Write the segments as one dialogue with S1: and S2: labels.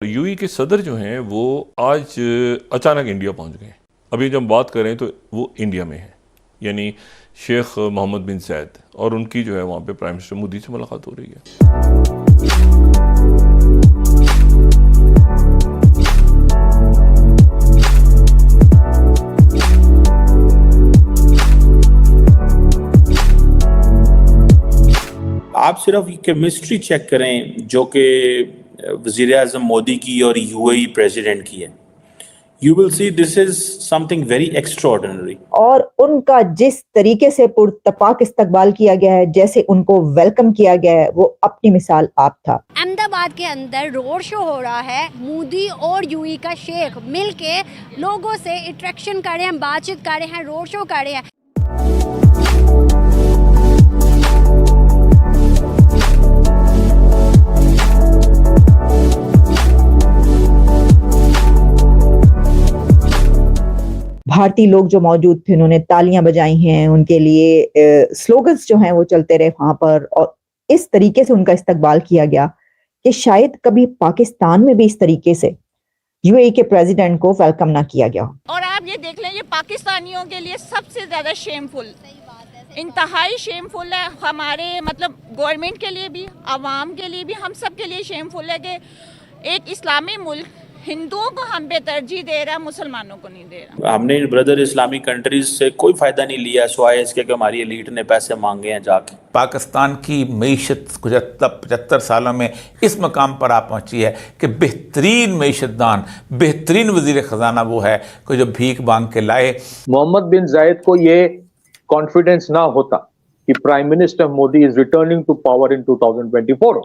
S1: U E کے صدر جو ہیں وہ آج اچانک انڈیا پہنچ گئے. ابھی جب بات کریں تو وہ انڈیا میں ہیں، یعنی شیخ محمد بن زید، اور ان کی جو ہے وہاں پہ پرائم منسٹر مودی سے ملاقات ہو رہی ہے.
S2: آپ صرف کیمسٹری چیک کریں جو کہ وزیر اعظم مودی کی اور یو اے ای پریزیڈنٹ کی ہے. You will see this is something very extraordinary.
S3: اور ان کا جس طریقے سے پرتپاک استقبال کیا گیا ہے، جیسے ان کو ویلکم کیا گیا ہے، وہ اپنی مثال آپ تھا.
S4: احمد آباد کے اندر روڈ شو ہو رہا ہے، مودی اور یو ای کا شیخ مل کے لوگوں سے انٹریکشن کر رہے ہیں، بات چیت کر رہے ہیں، روڈ شو کر رہے ہیں.
S3: بھارتی لوگ جو موجود تھے انہوں نے تالیاں بجائی ہیں، ان کے لیے سلوگنز جو ہیں وہ چلتے رہے وہاں پر، اور اس طریقے سے ان کا استقبال کیا گیا کہ شاید کبھی پاکستان میں بھی اس طریقے سے یو اے ای کے پریزیڈنٹ کو ویلکم نہ کیا گیا.
S5: اور آپ یہ دیکھ لیں، یہ پاکستانیوں کے لیے سب سے زیادہ شیم فل، انتہائی شیم فل ہے. ہمارے گورنمنٹ کے لیے بھی، عوام کے لیے بھی، ہم سب کے لیے شیم فل ہے کہ ایک اسلامی ملک ہندوؤں کو ہم پہ ترجیح دے رہا، مسلمانوں کو نہیں دے رہا.
S2: ہم نے بردر اسلامک کنٹریز سے کوئی فائدہ نہیں لیا سوائے اس کے کہ ہماری ایلیٹ نے پیسے مانگے ہیں جا کے.
S6: پاکستان کی معیشت 75 سالوں میں اس مقام پر آ پہنچی ہے کہ بہترین معیشت دان، بہترین وزیر خزانہ وہ ہے کہ جو بھیک مانگ کے لائے.
S7: محمد بن زاید کو یہ کانفیڈنس نہ ہوتا کہ prime minister Modi is returning to power in 2024،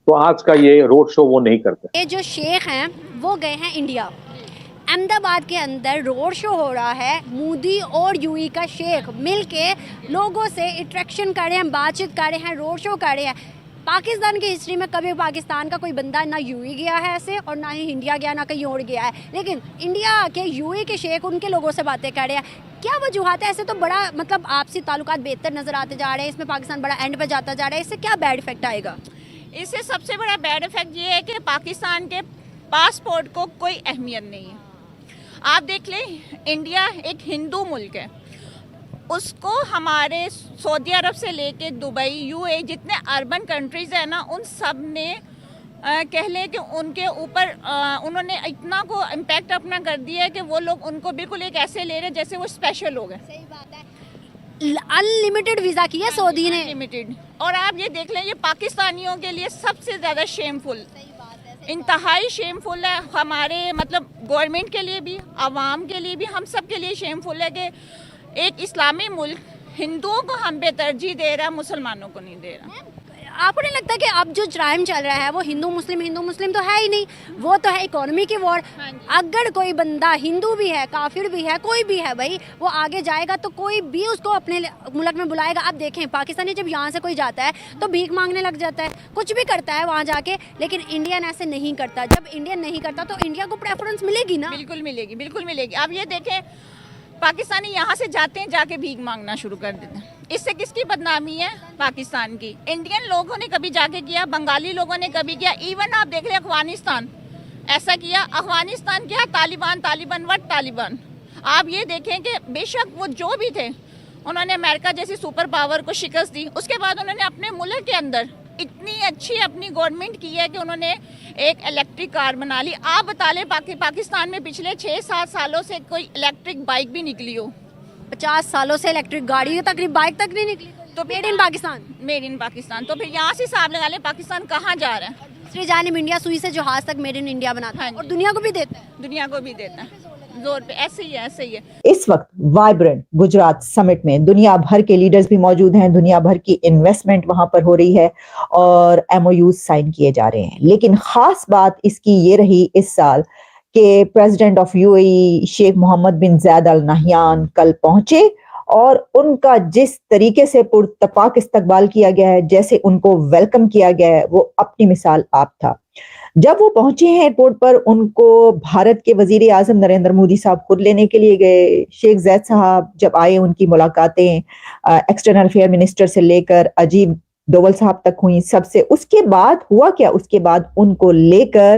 S7: تو آج کا یہ روڈ شو وہ نہیں کرتے.
S4: یہ جو شیخ ہیں وہ گئے ہیں انڈیا. احمد آباد کے اندر روڈ شو ہو رہا ہے، مودی اور یو ای کا شیخ مل کے لوگوں سے انٹریکشن کر رہے ہیں، بات چیت کر رہے ہیں، روڈ شو کر رہے ہیں. پاکستان کی ہسٹری میں کبھی پاکستان کا کوئی بندہ نہ یو ای گیا ہے ایسے، اور نہ ہی انڈیا گیا، نہ کہیں اور گیا ہے. لیکن انڈیا کے یو ای کے شیخ ان کے لوگوں سے باتیں کر رہے ہیں. کیا وجوہات ہے؟ ایسے تو بڑا آپسی تعلقات بہتر نظر آتے جا رہے ہیں، اس میں پاکستان بڑا اینڈ پہ جاتا جا رہا ہے. اس سے کیا بیڈ افیکٹ آئے گا؟
S5: اس سے سب سے بڑا بیڈ افیکٹ یہ ہے کہ پاکستان کے پاسپورٹ کو کوئی اہمیت نہیں ہے. آپ دیکھ لیں، انڈیا ایک ہندو ملک ہے، اس کو ہمارے سعودی عرب سے لے کے دبئی، یو اے، جتنے اربن کنٹریز ہیں نا، ان سب نے کہہ لیں کہ ان کے اوپر انہوں نے اتنا کو امپیکٹ اپنا کر دیا ہے کہ وہ لوگ ان کو بالکل ایک ایسے لے رہے جیسے وہ اسپیشل لوگ ہیں.
S4: صحیح بات ہے. انلمیٹڈ ویزا کی ہے سعودی نے.
S5: انلمیٹڈ. اور آپ یہ دیکھ لیں، یہ پاکستانیوں کے لیے سب سے زیادہ شیم فل، انتہائی شیم فل ہے. ہمارے گورنمنٹ کے لیے بھی، عوام کے لیے بھی، ہم سب کے لیے شیم فل ہے کہ ایک اسلامی ملک ہندوؤں کو ہم پہ ترجیح دے رہا، مسلمانوں کو نہیں دے رہا.
S4: آپ کو نہیں لگتا کہ اب جو جرائم چل رہا ہے وہ ہندو مسلم تو ہے ہی نہیں، وہ تو ہے اکانومی کی وار. اگر کوئی بندہ ہندو بھی ہے، کافر بھی ہے، کوئی بھی ہے بھائی، وہ آگے جائے گا تو کوئی بھی اس کو اپنے ملک میں بلائے گا. اب دیکھیں، پاکستانی جب یہاں سے کوئی جاتا ہے تو بھیک مانگنے لگ جاتا ہے، کچھ بھی کرتا ہے وہاں جا کے. لیکن انڈین ایسے نہیں کرتا. جب انڈین نہیں کرتا تو انڈیا کو پریفرنس ملے گی نا.
S5: بالکل ملے گی، بالکل ملے گی. اب یہ دیکھیں، پاکستانی یہاں سے جاتے ہیں، جا کے بھیک مانگنا شروع کر دیتے ہیں. اس سے کس کی بدنامی ہے؟ پاکستان کی. انڈین لوگوں نے کبھی جا کے کیا، بنگالی لوگوں نے کبھی کیا. ایون آپ دیکھ لیں افغانستان ایسا کیا. افغانستان کیا، طالبان وٹ طالبان. آپ یہ دیکھیں کہ بے شک وہ جو بھی تھے، انہوں نے امریکہ جیسی سپر پاور کو شکست دی. اس کے بعد انہوں نے اپنے ملک کے اندر اتنی اچھی اپنی گورنمنٹ کی ہے کہ انہوں نے ایک الیکٹرک کار بنا لی. آپ بتا لیں پاکستان میں پچھلے 6-7 سالوں سے کوئی الیکٹرک بائک بھی نکلی ہو؟
S4: 50 سالوں سے الیکٹرک گاڑی تقریباً بائک تک نہیں نکلی. تو made in Pakistan.
S5: Made in Pakistan. تو پھر یہاں سے حساب لگا لیں پاکستان کہاں جا رہا ہے.
S4: دوسری جانب انڈیا سوئی سے جہاز تک میڈ ان انڈیا بناتا ہے اور دنیا کو بھی دیتا ہے.
S5: دنیا کو بھی دیتا ہے زور پہ. ایسے ہی ہے، ایسے ہی ہے.
S3: اس وقت وائبرنٹ گجرات سمٹ میں دنیا بھر کے لیڈرز بھی موجود ہیں، دنیا بھر کی انویسٹمنٹ وہاں پر ہو رہی ہے اور ایم او یوز سائن کیے جا رہے ہیں. لیکن خاص بات اس کی یہ رہی اس سال کہ president of you a E Sheikh Muhammad bin Zayed ال نہیان کل پہنچے، اور ان کا جس طریقے سے پرتپاک استقبال کیا گیا ہے، جیسے ان کو ویلکم کیا گیا ہے، وہ اپنی مثال آپ تھا. جب وہ پہنچے ہیں ایئرپورٹ پر، ان کو بھارت کے وزیر اعظم نریندر مودی صاحب خود لینے کے لیے گئے. شیخ زید صاحب جب آئے، ان کی ملاقاتیں ایکسٹرنل افیئر منسٹر سے لے کر اجیب ڈوول صاحب تک ہوئی سب سے. اس کے بعد ہوا کیا؟ اس کے بعد ان کو لے کر